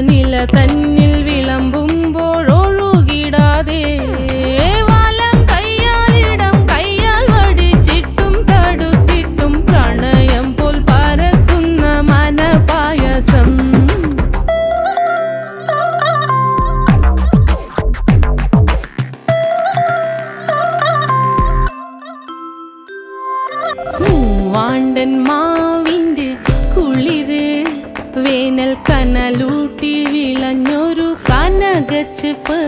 നില തന്നിൽ വിളമ്പുമ്പോഴൊഴുകിടാതെ വലം കയ്യാലിടം കയ്യാൽ വടിച്ചിട്ടും തടുത്തിട്ടും പ്രണയം പോൽ പരക്കുന്ന മനപായസം വാണ്ടൻ മാവിൻ്റെ കുളിര് വേനൽ കനലൂട്ടി വിളഞ്ഞൊരു കനകച്ചെപ്പ്